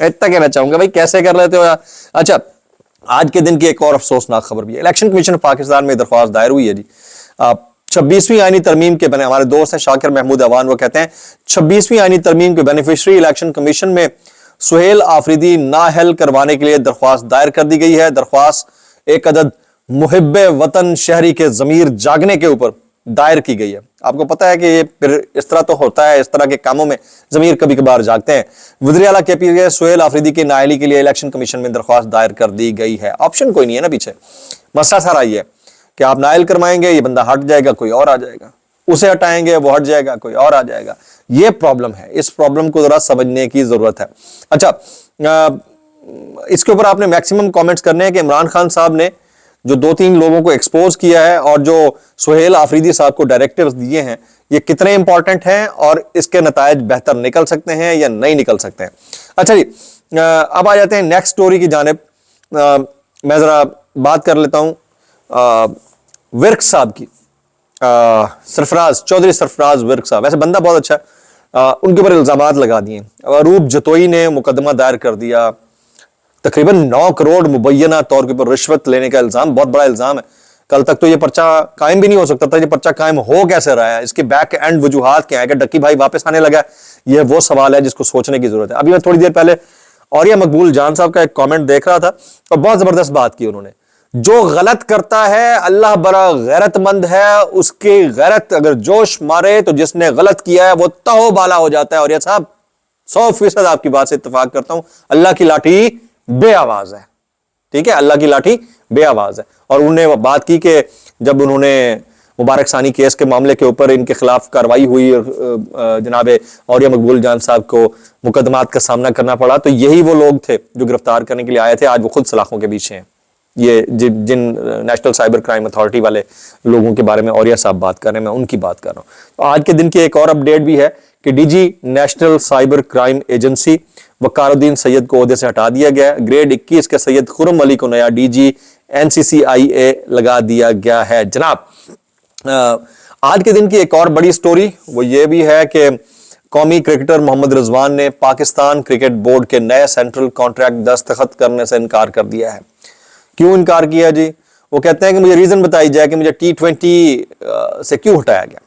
اتنا کہنا چاہوں گا بھائی کیسے کر لیتے ہو یار. اچھا آج کے دن کی ایک اور افسوسناک خبر بھی ہے. الیکشن کمیشن پاکستان میں درخواست دائر ہوئی ہے جی 26ویں آئینی ترمیم کے بنے. ہمارے دوست ہیں شاکر محمود اوان, وہ کہتے ہیں 26ویں آئینی ترمیم کے بینیفیشری الیکشن کمیشن میں سہیل آفریدی نااہل کروانے کے لیے درخواست دائر کر دی گئی ہے. درخواست ایک عدد محب وطن شہری کے ضمیر جاگنے کے اوپر دائر کی گئی ہے. آپ کو پتا ہے کہ یہ پھر اس طرح تو ہوتا ہے, اس طرح کے کاموں میں ضمیر کبھی کبھار جاگتے ہیں. وزیر اعلیٰ کے پی سہیل آفریدی کی نااہلی کے لیے الیکشن کمیشن میں درخواست دائر کر دی گئی ہے. آپشن کوئی نہیں ہے نا پیچھے. مسئلہ سارا یہ ہے کہ آپ نااہل کروائیں گے, یہ بندہ ہٹ جائے گا, کوئی اور آ جائے گا, اسے ہٹائیں گے, وہ ہٹ جائے گا, کوئی اور آ جائے گا. یہ پرابلم ہے, اس پرابلم کو ذرا سمجھنے کی ضرورت ہے. اچھا اس کے اوپر آپ نے میکسیمم کامنٹس کرنے ہیں کہ عمران خان صاحب نے جو 2-3 لوگوں کو ایکسپوز کیا ہے اور جو سہیل آفریدی صاحب کو ڈائریکٹیوز دیے ہیں, یہ کتنے امپورٹنٹ ہیں اور اس کے نتائج بہتر نکل سکتے ہیں یا نہیں نکل سکتے ہیں. اچھا جی اب آ جاتے ہیں نیکسٹ سٹوری کی جانب. میں ذرا بات کر لیتا ہوں ورک صاحب کی. سرفراز چودھری سرفراز ورک صاحب, ایسے بندہ بہت اچھا ہے, ان کے اوپر الزامات لگا دیے. اروپ جتوئی نے مقدمہ دائر کر دیا. تقریباً 9 کروڑ مبینہ طور کے اوپر رشوت لینے کا الزام, بہت بڑا الزام ہے. کل تک تو یہ پرچہ قائم بھی نہیں ہو سکتا تھا. یہ پرچہ قائم ہو کیسے رہا ہے, اس کے بیک اینڈ وجوہات کیا ہے, کہ ڈکی بھائی واپس آنے لگا, یہ وہ سوال ہے جس کو سوچنے کی ضرورت ہے. ابھی میں تھوڑی دیر پہلے اوریہ مقبول جان صاحب کا ایک کامنٹ دیکھ رہا تھا اور بہت زبردست بات کی انہوں نے. جو غلط کرتا ہے اللہ بڑا غیرت مند ہے, اس کی غیرت اگر جوش مارے تو جس نے غلط کیا ہے وہ تہو بالا ہو جاتا ہے. اور یہ صاحب 100% آپ کی بات سے اتفاق کرتا ہوں, اللہ کی لاٹھی بے آواز ہے. ٹھیک ہے, اللہ کی لاٹھی بے آواز ہے. اور انہوں نے بات کی کہ جب انہوں نے مبارک ثانی کیس کے معاملے کے اوپر ان کے خلاف کاروائی ہوئی اور جناب اوریہ مقبول جان صاحب کو مقدمات کا سامنا کرنا پڑا, تو یہی وہ لوگ تھے جو گرفتار کرنے کے لیے آئے تھے. آج وہ خود سلاخوں کے پیچھے ہیں. یہ جن نیشنل سائبر کرائم اتھارٹی والے لوگوں کے بارے میں اوریہ صاحب بات کر رہے ہیں, میں ان کی بات کر رہا ہوں. تو آج کے دن کی ایک اور اپڈیٹ بھی ہے کہ D G national cyber crime agency Waqar uddin Syed کو عہدے سے ہٹا دیا گیا. گریڈ 21 کے سید خرم علی کو نیا ڈی جی NCCIA لگا دیا گیا ہے. جناب آج کے دن کی ایک اور بڑی سٹوری وہ یہ بھی ہے کہ قومی کرکٹر محمد رضوان نے پاکستان کرکٹ بورڈ کے نئے سینٹرل کانٹریکٹ دستخط کرنے سے انکار کر دیا ہے. کیوں انکار کیا جی؟ وہ کہتے ہیں کہ مجھے ریزن بتائی جائے کہ مجھے T20 سے کیوں ہٹایا گیا.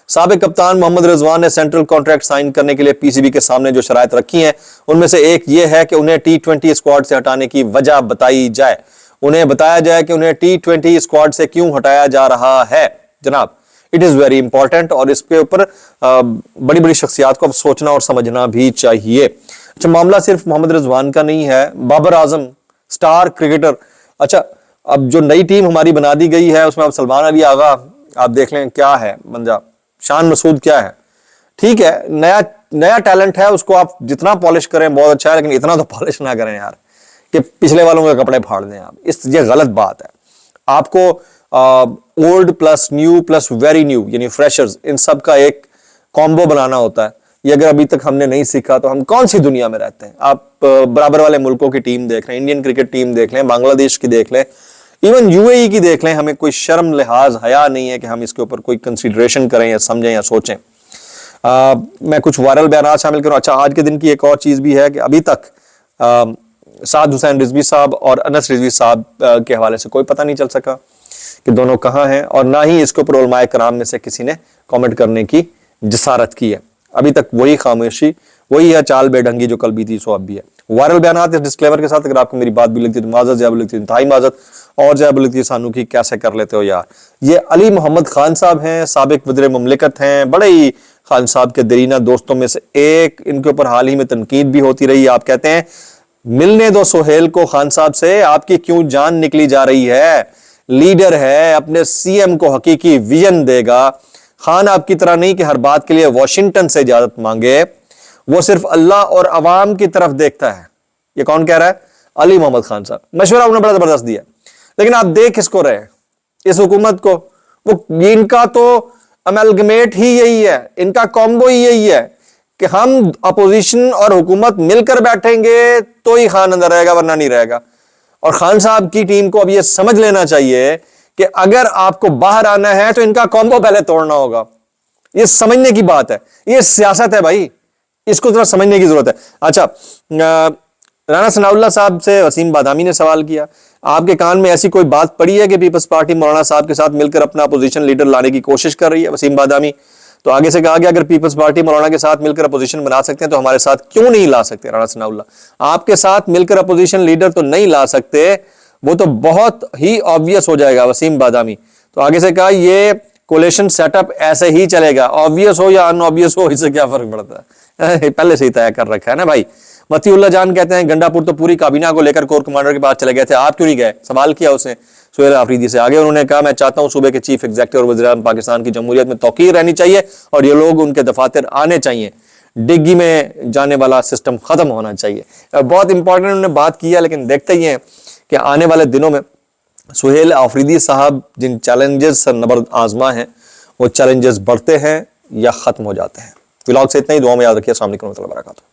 سابق کپتان محمد رضوان نے سینٹرل کانٹریکٹ سائن کرنے کے لیے PCB کے سامنے جو شرائط رکھی ہیں ان میں سے ایک یہ ہے کہ انہیں T20 اسکواڈ سے ہٹانے کی وجہ بتائی جائے. انہیں بتایا جائے کہ انہیں T20 اسکواڈ سے کیوں ہٹایا جا رہا ہے. جناب اٹ از ویری امپورٹنٹ, اور اس کے اوپر بڑی بڑی شخصیات کو اب سوچنا اور سمجھنا بھی چاہیے. اچھا معاملہ صرف محمد رضوان کا نہیں ہے, بابر اعظم سٹار کرکٹر. اچھا اب جو نئی ٹیم ہماری بنا دی گئی ہے اس میں اب سلمان علی آغا آپ دیکھ لیں کیا ہے بندہ, شان مسعود کیا ہے. ٹھیک ہے نیا ٹیلنٹ ہے, اس کو آپ جتنا پالش کریں بہت اچھا ہے, لیکن اتنا تو پالش نہ کریں یار کہ پچھلے والوں کے کپڑے پھاڑ دیں آپ. یہ غلط بات ہے. آپ کو old plus nu plus very new یعنی فریشرز ان سب کا ایک کامبو بنانا ہوتا ہے. یہ اگر ابھی تک ہم نے نہیں سیکھا تو ہم کون سی دنیا میں رہتے ہیں. آپ برابر والے ملکوں کی ٹیم دیکھ لیں, انڈین کرکٹ ٹیم دیکھ لیں, بنگلہ دیش کی دیکھ لیں, ایون UAE کی دیکھ لیں. ہمیں کوئی شرم لحاظ حیا نہیں ہے کہ ہم اس کے اوپر کوئی کنسیڈریشن کریں یا سمجھیں یا سوچیں. میں کچھ وائرل بیانات شامل کروں. اچھا آج کے دن کی ایک اور چیز بھی ہے کہ ابھی تک سعد حسین رضوی صاحب اور انس رضوی صاحب کے حوالے سے کوئی پتہ نہیں چل سکا کہ دونوں کہاں ہیں, اور نہ ہی اس کے اوپر علماء کرام میں سے کسی نے کامنٹ کرنے کی جسارت کی ہے. ابھی تک وہی خاموشی, وہی ہے چال بے ڈھنگی جو کل بھی تھی سو اب بھی ہے. وائرل بیانات اس ڈسکلیمر کے ساتھ اگر آپ کو میری بات بھی لگتی ہے تو معذرت, زیادہ لگتی ہے انتہائی معذرت, اور زیادہ لگتی ہے سانو کی کیسے کر لیتے ہو یار. یہ علی محمد خان صاحب ہیں, سابق وزیر مملکت ہیں, بڑے ہی خان صاحب کے درینہ دوستوں میں سے ایک. ان کے اوپر حال ہی میں تنقید بھی ہوتی رہی. آپ کہتے ہیں ملنے دو سہیل کو خان صاحب سے, آپ کی کیوں جان نکلی جا رہی ہے. لیڈر ہے, اپنے CM کو حقیقی ویژن دے گا. خان آپ کی طرح نہیں کہ ہر بات کے لیے واشنگٹن سے اجازت مانگے, وہ صرف اللہ اور عوام کی طرف دیکھتا ہے. یہ کون کہہ رہا ہے؟ علی محمد خان صاحب. مشورہ انہوں نے بڑا زبردست دیا, لیکن آپ دیکھ کس کو رہے اس حکومت کو. وہ ان کا تو املگمیٹ ہی یہی ہے, ان کا کامبو ہی یہی ہے کہ ہم اپوزیشن اور حکومت مل کر بیٹھیں گے تو ہی خان اندر رہے گا, ورنہ نہیں رہے گا. اور خان صاحب کی ٹیم کو اب یہ سمجھ لینا چاہیے کہ اگر آپ کو باہر آنا ہے تو ان کا کامبو پہلے توڑنا ہوگا. یہ سمجھنے کی بات ہے, یہ سیاست ہے بھائی, اس کو ذرا سمجھنے کی ضرورت ہے. اچھا رانا ثناءاللہ صاحب سے وسیم بادامی نے سوال کیا، آپ کے کان میں ایسی کوئی بات پڑی ہے کہ پیپلز پارٹی مولانا صاحب کے ساتھ مل کر اپنا اپوزیشن لیڈر لانے کی کوشش کر رہی ہے؟ وسیم بادامی تو آگے سے کہا گیا اگر پیپلز پارٹی مولانا کے ساتھ مل کر اپوزیشن بنا سکتے ہیں تو ہمارے ساتھ کیوں نہیں لا سکتے؟ رانا ثناءاللہ آپ کے ساتھ مل کر اپوزیشن لیڈر تو نہیں لا سکتے، وہ تو بہت ہی آبویس ہو جائے گا۔ وسیم بادامی تو آگے سے کہا یہ کولیشن سیٹ اپ ایسے ہی چلے گا، آبویس ہو یا ان آبویس ہو اس سے کیا فرق پڑتا ہے، پہلے سے ہی طے کر رکھا ہے نا بھائی۔ متی اللہ جان کہتے ہیں گنڈا پور تو پوری کابینہ کو لے کر کور کمانڈر کے پاس چلے گئے تھے، آپ کیوں نہیں گئے؟ سوال کیا اس نے سہیل آفریدی سے۔ آگے انہوں نے کہا میں چاہتا ہوں صوبے کے چیف ایگزیکٹو اور وزیر اعظم پاکستان کی جمہوریت میں توقیر رہنی چاہیے اور یہ لوگ ان کے دفاتر آنے چاہیے، ڈگی میں جانے والا سسٹم ختم ہونا چاہیے۔ بہت امپورٹنٹ انہوں نے بات کی ہے، لیکن دیکھتے ہی ہیں کہ آنے والے دنوں میں سہیل آفریدی صاحب جن چیلنجز سر نبرد آزما ہیں وہ چیلنجز بڑھتے ہیں یا ختم ہو جاتے ہیں۔ ولاگ سے اتنا ہی، دعا میں یاد رکھیے۔ السلام علیکم و رحمۃ اللہ وبرکاتہ۔